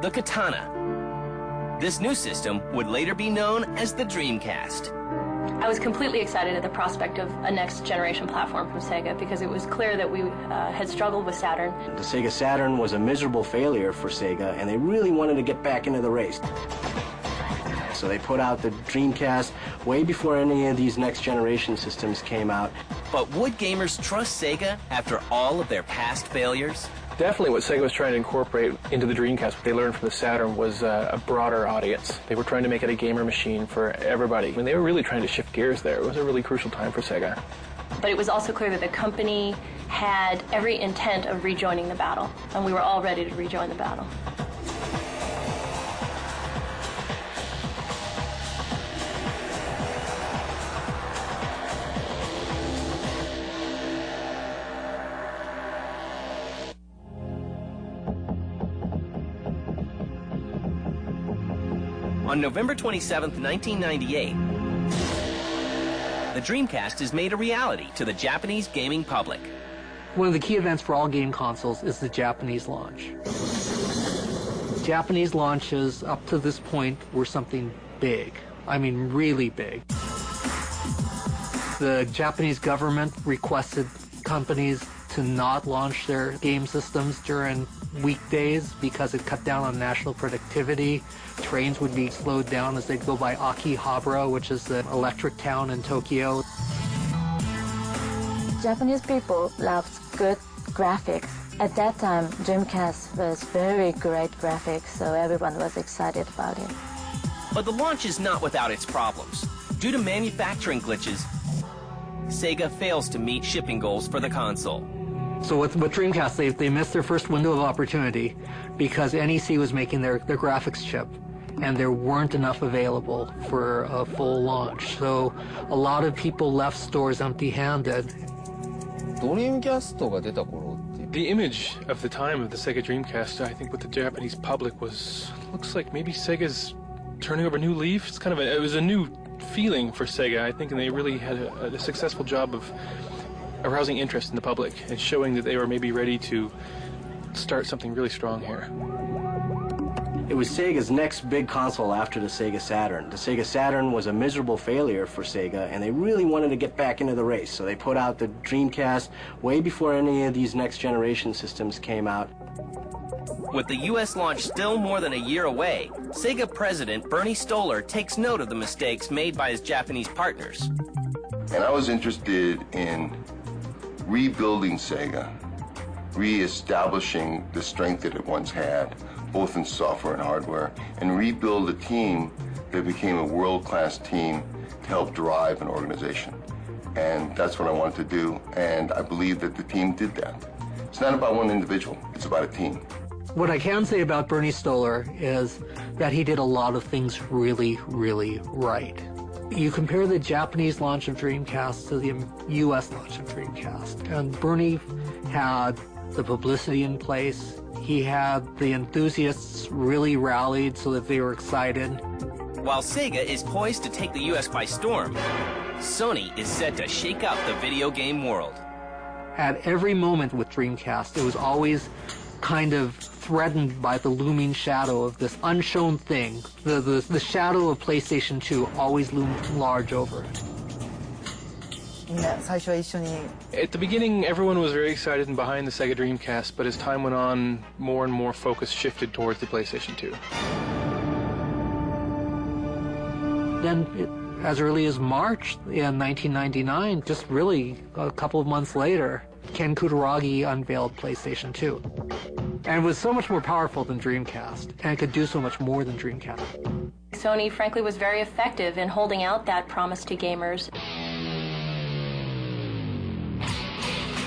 the Katana. This new system would later be known as the Dreamcast. I was completely excited at the prospect of a next-generation platform from Sega because it was clear that we had struggled with Saturn. The Sega Saturn was a miserable failure for Sega, and they really wanted to get back into the race. So they put out the Dreamcast way before any of these next-generation systems came out. But would gamers trust Sega after all of their past failures? Definitely what Sega was trying to incorporate into the Dreamcast, what they learned from the Saturn, was a broader audience. They were trying to make it a gamer machine for everybody. I mean, they were really trying to shift gears there. It was a really crucial time for Sega. But it was also clear that the company had every intent of rejoining the battle, and we were all ready to rejoin the battle. On November 27, 1998, the Dreamcast is made a reality to the Japanese gaming public. One of the key events for all game consoles is the Japanese launch. Japanese launches up to this point were something big. I mean, really big. The Japanese government requested companies to not launch their game systems during weekdays because it cut down on national productivity. Trains would be slowed down as they'd go by Akihabara, which is the electric town in Tokyo. Japanese people loved good graphics. At that time, Dreamcast was very great graphics, so everyone was excited about it. But the launch is not without its problems. Due to manufacturing glitches, Sega fails to meet shipping goals for the console. So with Dreamcast, they missed their first window of opportunity because NEC was making their graphics chip, and there weren't enough available for a full launch. So a lot of people left stores empty-handed. The image of the time of the Sega Dreamcast, I think, with the Japanese public looks like maybe Sega's turning over a new leaf. It's kind of it was a new feeling for Sega, I think, and they really had a successful job of arousing interest in the public and showing that they were maybe ready to start something really strong here. It was Sega's next big console after the Sega Saturn. The Sega Saturn was a miserable failure for Sega, and they really wanted to get back into the race. So they put out the Dreamcast way before any of these next-generation systems came out. With the U.S. launch still more than a year away, Sega president Bernie Stolar takes note of the mistakes made by his Japanese partners. And I was interested in rebuilding Sega, re-establishing the strength that it once had, both in software and hardware, and rebuild a team that became a world-class team to help drive an organization. And that's what I wanted to do, and I believe that the team did that. It's not about one individual, it's about a team. What I can say about Bernie Stolar is that he did a lot of things really, really right. You compare the Japanese launch of Dreamcast to the U.S. launch of Dreamcast, and Bernie had the publicity in place. He had the enthusiasts really rallied so that they were excited. While Sega is poised to take the U.S. by storm, Sony is set to shake up the video game world. At every moment with Dreamcast, it was always kind of threatened by the looming shadow of this unshown thing. The shadow of PlayStation 2 always loomed large over it. At the beginning, everyone was very excited and behind the Sega Dreamcast, but as time went on, more and more focus shifted towards the PlayStation 2. Then, as early as March in 1999, just really a couple of months later, Ken Kutaragi unveiled PlayStation 2. And it was so much more powerful than Dreamcast, and it could do so much more than Dreamcast. Sony, frankly, was very effective in holding out that promise to gamers.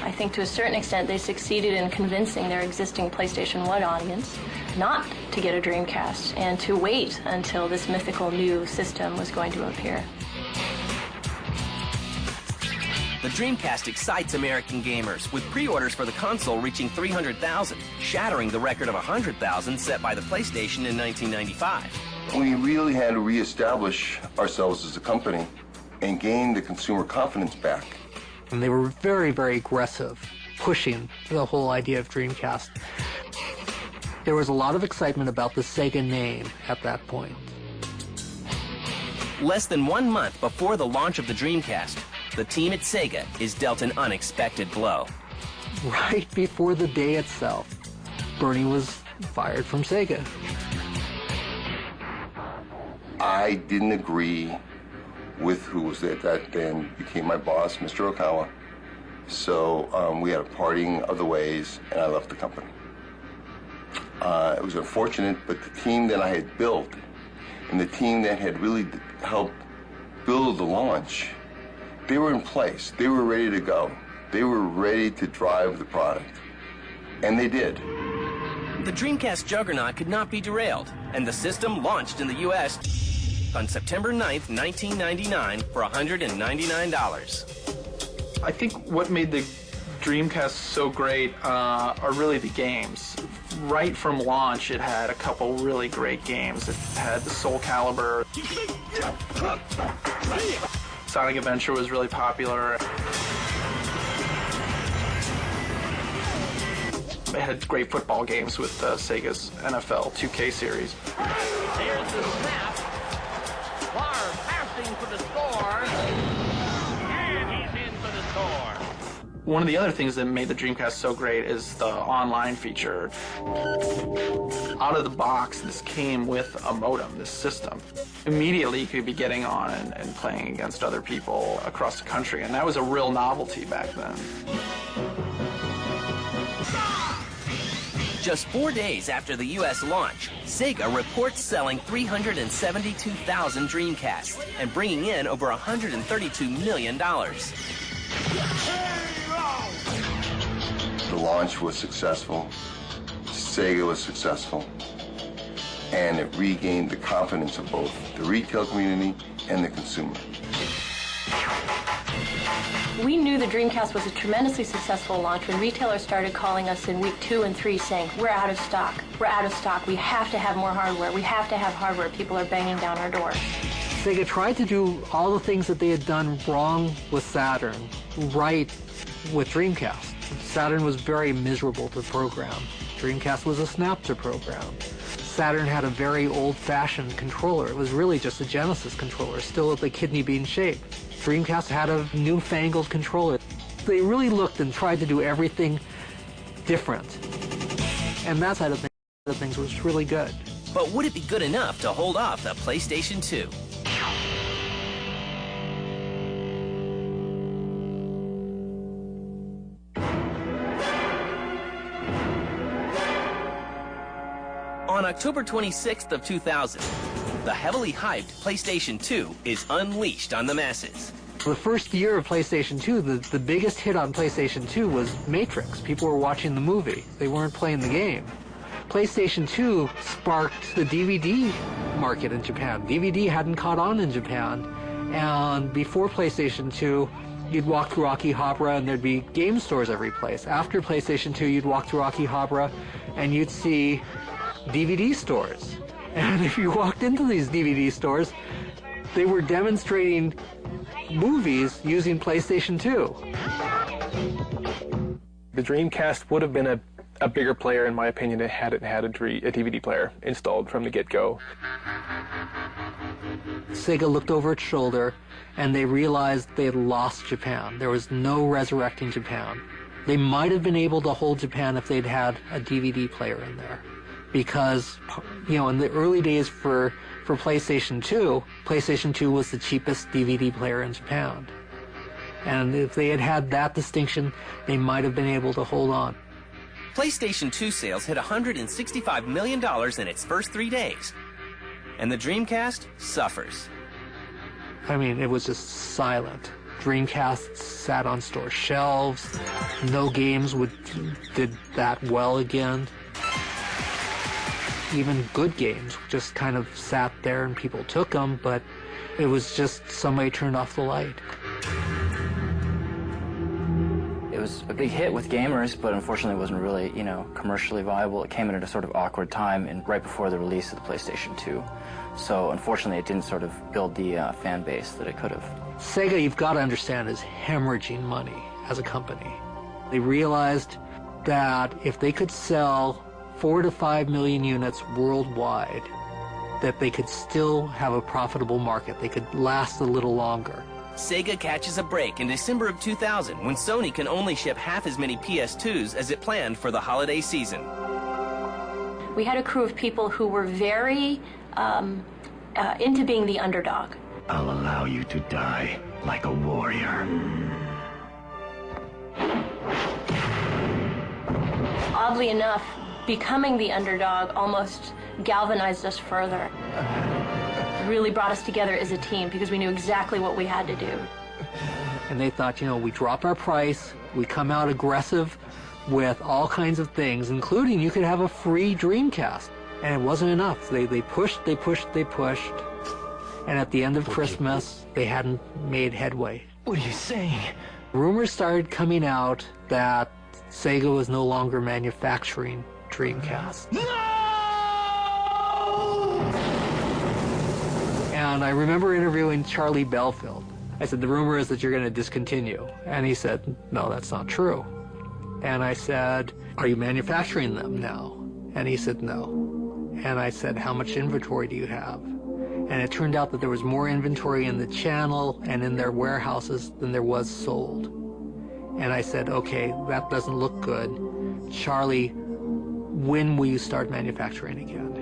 I think to a certain extent they succeeded in convincing their existing PlayStation 1 audience not to get a Dreamcast and to wait until this mythical new system was going to appear. The Dreamcast excites American gamers, with pre-orders for the console reaching 300,000, shattering the record of 100,000 set by the PlayStation in 1995. We really had to reestablish ourselves as a company and gain the consumer confidence back. And they were very, very aggressive, pushing the whole idea of Dreamcast. There was a lot of excitement about the Sega name at that point. Less than 1 month before the launch of the Dreamcast, the team at Sega is dealt an unexpected blow. Right before the day itself, Bernie was fired from Sega. I didn't agree with who was at that then became my boss, Mr. Okawa. So we had a parting of the ways, and I left the company. It was unfortunate, but the team that I had built and the team that had really helped build the launch, they were in place. They were ready to go. They were ready to drive the product. And they did. The Dreamcast juggernaut could not be derailed, and the system launched in the U.S. on September 9th, 1999 for $199. I think what made the Dreamcast so great are really the games. Right from launch, it had a couple really great games. It had the Soul Calibur. Sonic Adventure was really popular. It had great football games with Sega's NFL 2K series. Here's the snap. Barr passing for the score. And he's in for the score. One of the other things that made the Dreamcast so great is the online feature. Out of the box, this came with a modem, this system. Immediately, you could be getting on and playing against other people across the country, and that was a real novelty back then. Just 4 days after the U.S. launch, Sega reports selling 372,000 Dreamcasts and bringing in over $132 million. The launch was successful. Sega was successful. And it regained the confidence of both the retail community and the consumer. We knew the Dreamcast was a tremendously successful launch when retailers started calling us in week 2 and 3 saying, we're out of stock, we're out of stock, we have to have more hardware, we have to have hardware, people are banging down our door. Sega tried to do all the things that they had done wrong with Saturn, right with Dreamcast. Saturn was very miserable to program. Dreamcast was a snap to program. Saturn had a very old-fashioned controller. It was really just a Genesis controller, still at the kidney bean shape. Dreamcast had a newfangled controller. They really looked and tried to do everything different. And that side of things was really good. But would it be good enough to hold off the PlayStation 2? On October 26th of 2000, the heavily hyped PlayStation 2 is unleashed on the masses. The first year of PlayStation 2, the biggest hit on PlayStation 2 was Matrix. People were watching the movie. They weren't playing the game. PlayStation 2 sparked the DVD market in Japan. DVD hadn't caught on in Japan. And before PlayStation 2, you'd walk through Akihabara and there'd be game stores every place. After PlayStation 2, you'd walk through Akihabara and you'd see DVD stores. And if you walked into these DVD stores, they were demonstrating movies using PlayStation 2. The Dreamcast would have been a bigger player, in my opinion, had it had a DVD player installed from the get-go. Sega looked over its shoulder and they realized they had lost Japan. There was no resurrecting Japan. They might have been able to hold Japan if they'd had a DVD player in there. Because, you know, in the early days for PlayStation 2, PlayStation 2 was the cheapest DVD player in Japan. And if they had had that distinction, they might have been able to hold on. PlayStation 2 sales hit $165 million in its first 3 days. And the Dreamcast suffers. I mean, it was just silent. Dreamcast sat on store shelves. No games did that well again. Even good games just kind of sat there and people took them, but it was just somebody turned off the light. It was a big hit with gamers, but unfortunately it wasn't really, commercially viable. It came in at a sort of awkward time and right before the release of the PlayStation 2. So unfortunately it didn't sort of build the fan base that it could have. Sega, you've got to understand, is hemorrhaging money as a company. They realized that if they could sell 4 to 5 million units worldwide, that they could still have a profitable market. They could last a little longer. Sega catches a break in December of 2000 when Sony can only ship half as many PS2s as it planned for the holiday season. We had a crew of people who were very into being the underdog. I'll allow you to die like a warrior. Oddly enough, becoming the underdog almost galvanized us further. Really brought us together as a team because we knew exactly what we had to do. And they thought, we drop our price, we come out aggressive with all kinds of things, including you could have a free Dreamcast. And it wasn't enough. They pushed. And at the end of Christmas, they hadn't made headway. What are you saying? Rumors started coming out that Sega was no longer manufacturing Dreamcast. No! And I remember interviewing Charlie Belfield. I said, the rumor is that you're going to discontinue. And he said, no, that's not true. And I said, are you manufacturing them now? And he said, no. And I said, how much inventory do you have? And it turned out that there was more inventory in the channel and in their warehouses than there was sold. And I said, okay, that doesn't look good. Charlie, when will you start manufacturing again?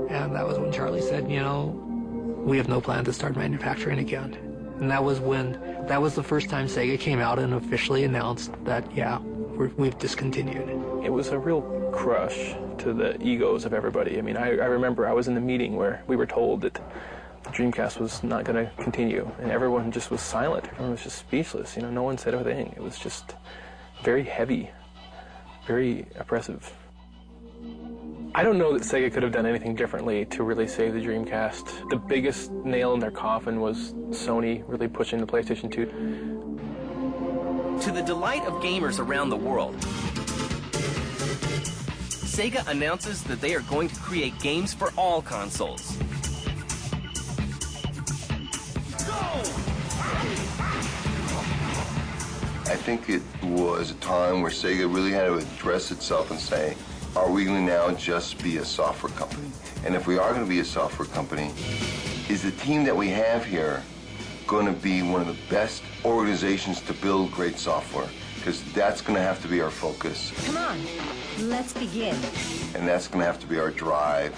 And that was when Charlie said, we have no plan to start manufacturing again. And that was the first time Sega came out and officially announced that, yeah, we've discontinued. It was a real crush to the egos of everybody. I mean, I remember I was in the meeting where we were told that the Dreamcast was not going to continue, and everyone just was silent. Everyone was just speechless. No one said a thing. It was just very heavy, very oppressive. I don't know that Sega could have done anything differently to really save the Dreamcast. The biggest nail in their coffin was Sony really pushing the PlayStation 2. To the delight of gamers around the world, Sega announces that they are going to create games for all consoles. I think it was a time where Sega really had to address itself and say, are we going to now just be a software company? And if we are going to be a software company, is the team that we have here going to be one of the best organizations to build great software? Because that's going to have to be our focus. Come on, let's begin. And that's going to have to be our drive.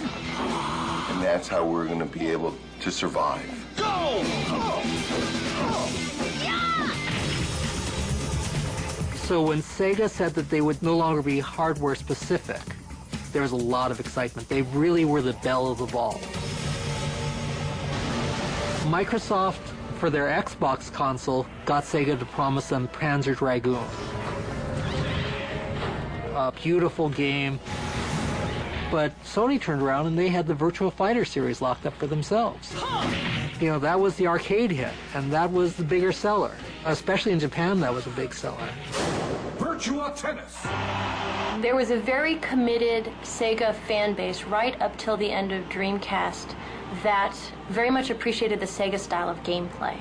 And that's how we're going to be able to survive. Go! So when Sega said that they would no longer be hardware specific, there was a lot of excitement. They really were the belle of the ball. Microsoft, for their Xbox console, got Sega to promise them Panzer Dragoon. A beautiful game. But Sony turned around and they had the Virtua Fighter series locked up for themselves. That was the arcade hit, and that was the bigger seller. Especially in Japan, that was a big seller. Virtua Tennis! There was a very committed Sega fan base right up till the end of Dreamcast that very much appreciated the Sega style of gameplay.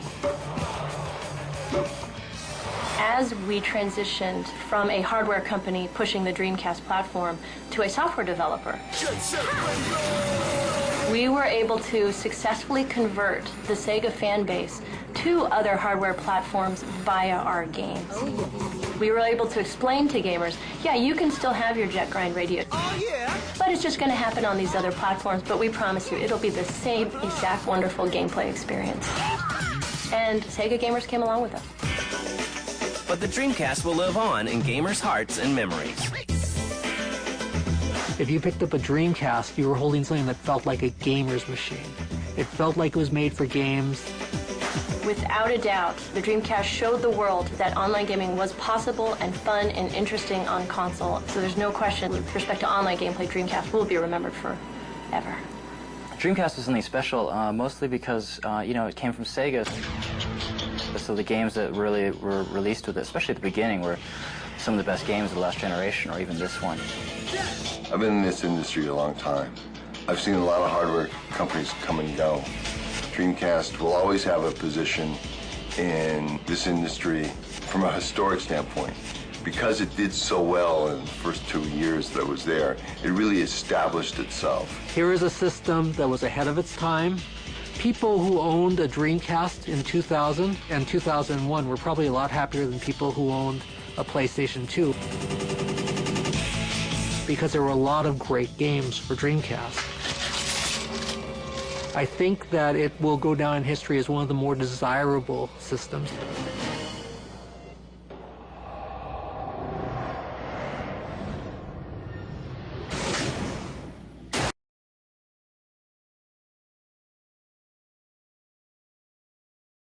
As we transitioned from a hardware company pushing the Dreamcast platform to a software developer, we were able to successfully convert the Sega fan base to other hardware platforms via our games. We were able to explain to gamers, yeah, you can still have your jet grind radio, but it's just going to happen on these other platforms, but we promise you it'll be the same exact wonderful gameplay experience. And Sega gamers came along with us. But the Dreamcast will live on in gamers' hearts and memories. If you picked up a Dreamcast, you were holding something that felt like a gamer's machine. It felt like it was made for games. Without a doubt, the Dreamcast showed the world that online gaming was possible and fun and interesting on console. So there's no question, with respect to online gameplay, Dreamcast will be remembered forever. Dreamcast was something special, mostly because, it came from Sega. So the games that really were released with it, especially at the beginning, were some of the best games of the last generation, or even this one. I've been in this industry a long time. I've seen a lot of hardware companies come and go. Dreamcast will always have a position in this industry from a historic standpoint. because it did so well in the first 2 years that it was there, it really established itself. Here is a system that was ahead of its time. People who owned a Dreamcast in 2000 and 2001 were probably a lot happier than people who owned a PlayStation 2, because there were a lot of great games for Dreamcast. I think that it will go down in history as one of the more desirable systems.